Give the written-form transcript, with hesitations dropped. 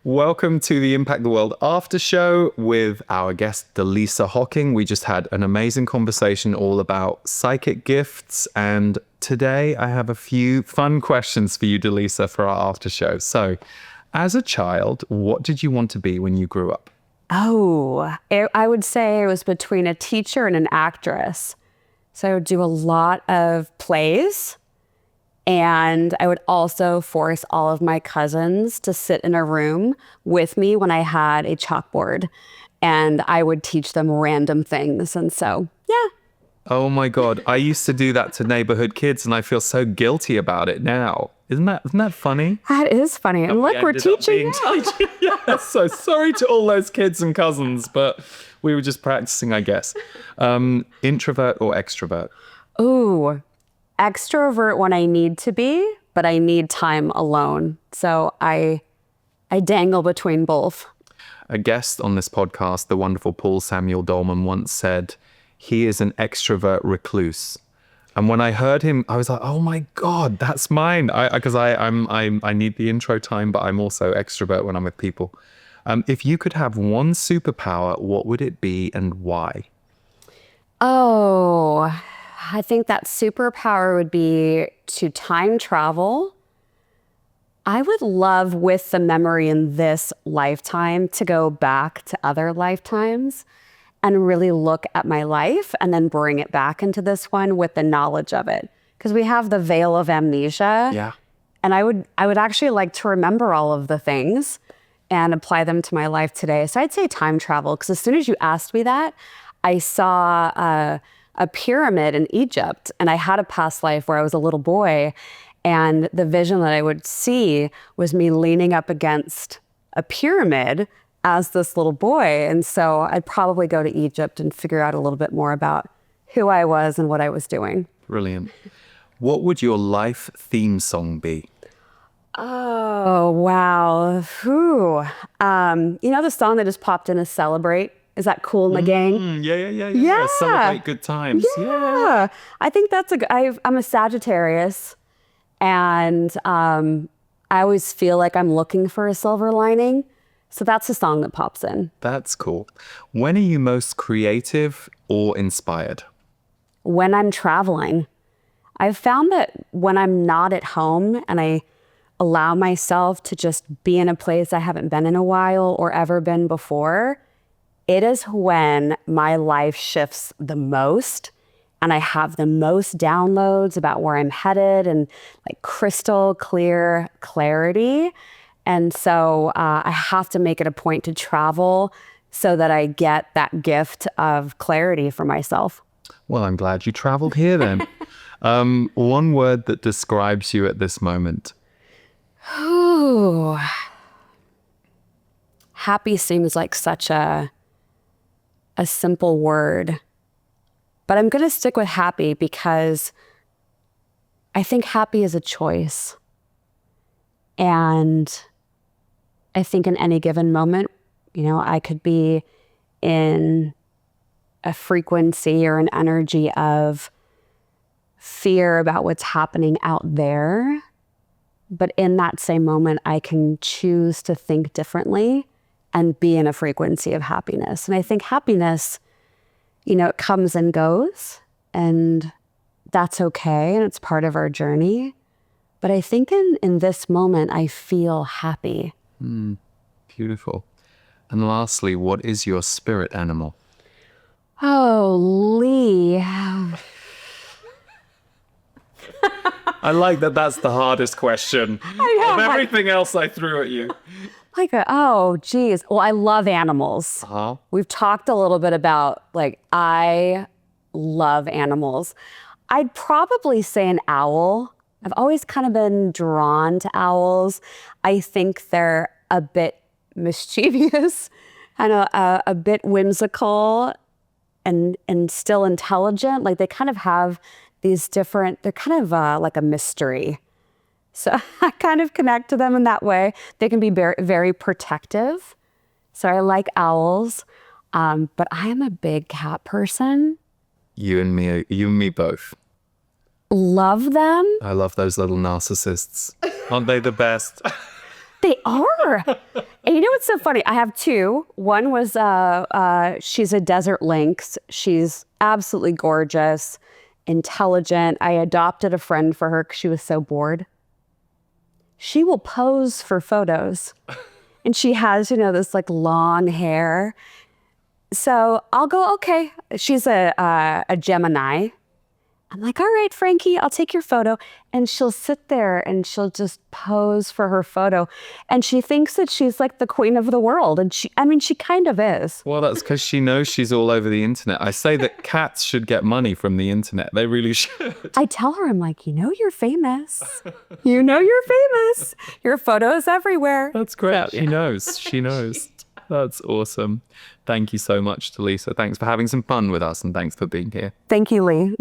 Welcome to the Impact the World After Show with our guest, Delisa Hocking. We just had an amazing conversation all about psychic gifts. And today I have a few fun questions for you, Delisa, for our after show. So as a child, what did you want to be when you grew up? I would say it was between a teacher and an actress. So I would do a lot of plays. And I would also force all of my cousins to sit in a room with me when I had a chalkboard. And I would teach them random things. And so, yeah. Oh my God. I used to do that to neighborhood kids and I feel so guilty about it now. Isn't that funny? That is funny. And look, we're teaching now. Yeah, so sorry to all those kids and cousins, but we were just practicing, I guess. Introvert or extrovert? Ooh. Extrovert when I need to be, but I need time alone. So I dangle between both. A guest on this podcast, the wonderful Paul Samuel Dolman, once said he is an extrovert recluse. And when I heard him, I was like, oh my God, that's mine. Because I need the intro time, but I'm also extrovert when I'm with people. If you could have one superpower, what would it be and why? I think that superpower would be to time travel. I would love, with the memory in this lifetime, to go back to other lifetimes and really look at my life and then bring it back into this one with the knowledge of it. Because we have the veil of amnesia. Yeah. And I would actually like to remember all of the things and apply them to my life today. So I'd say time travel, because as soon as you asked me that, I saw a pyramid in Egypt, and I had a past life where I was a little boy, and the vision that I would see was me leaning up against a pyramid as this little boy. And so I'd probably go to Egypt and figure out a little bit more about who I was and what I was doing. Brilliant. What would your life theme song be? Oh, wow. The song that just popped in is Celebrate. Is that Cool in the Gang? Yeah. Celebrate good times. Yeah. I think I'm a Sagittarius, and I always feel like I'm looking for a silver lining. So that's the song that pops in. That's cool. When are you most creative or inspired? When I'm traveling. I've found that when I'm not at home and I allow myself to just be in a place I haven't been in a while or ever been before, it is when my life shifts the most and I have the most downloads about where I'm headed and like crystal clear clarity. And so I have to make it a point to travel so that I get that gift of clarity for myself. Well, I'm glad you traveled here then. One word that describes you at this moment. Ooh. Happy seems like such a simple word, but I'm going to stick with happy because I think happy is a choice. And I think in any given moment, I could be in a frequency or an energy of fear about what's happening out there. But in that same moment, I can choose to think differently and be in a frequency of happiness. And I think happiness, it comes and goes, and that's okay, and it's part of our journey. But I think in this moment, I feel happy. Beautiful. And lastly, what is your spirit animal? Oh, Lee. I like that that's the hardest question. Of everything else I threw at you. Geez. Well, I love animals. Uh-huh. We've talked a little bit about, I love animals. I'd probably say an owl. I've always kind of been drawn to owls. I think they're a bit mischievous and a bit whimsical and still intelligent. Like they kind of have these they're kind of like a mystery. So I kind of connect to them in that way. They can be very, very protective. So I like owls, but I am a big cat person. You and me both. Love them. I love those little narcissists. Aren't they the best? They are. And you know what's so funny? I have two. One was she's a desert lynx. She's absolutely gorgeous, intelligent. I adopted a friend for her because she was so bored. She will pose for photos. And she has, this like long hair. So I'll go, okay. She's a Gemini. I'm like, all right, Frankie, I'll take your photo. And she'll sit there and she'll just pose for her photo. And she thinks that she's like the queen of the world. And she kind of is. Well, that's because she knows she's all over the internet. I say that cats should get money from the internet. They really should. I tell her, I'm like, you're famous. You're famous. Your photo's everywhere. That's great. She knows. She knows. That's awesome. Thank you so much, Talisa. Thanks for having some fun with us and thanks for being here. Thank you, Lee.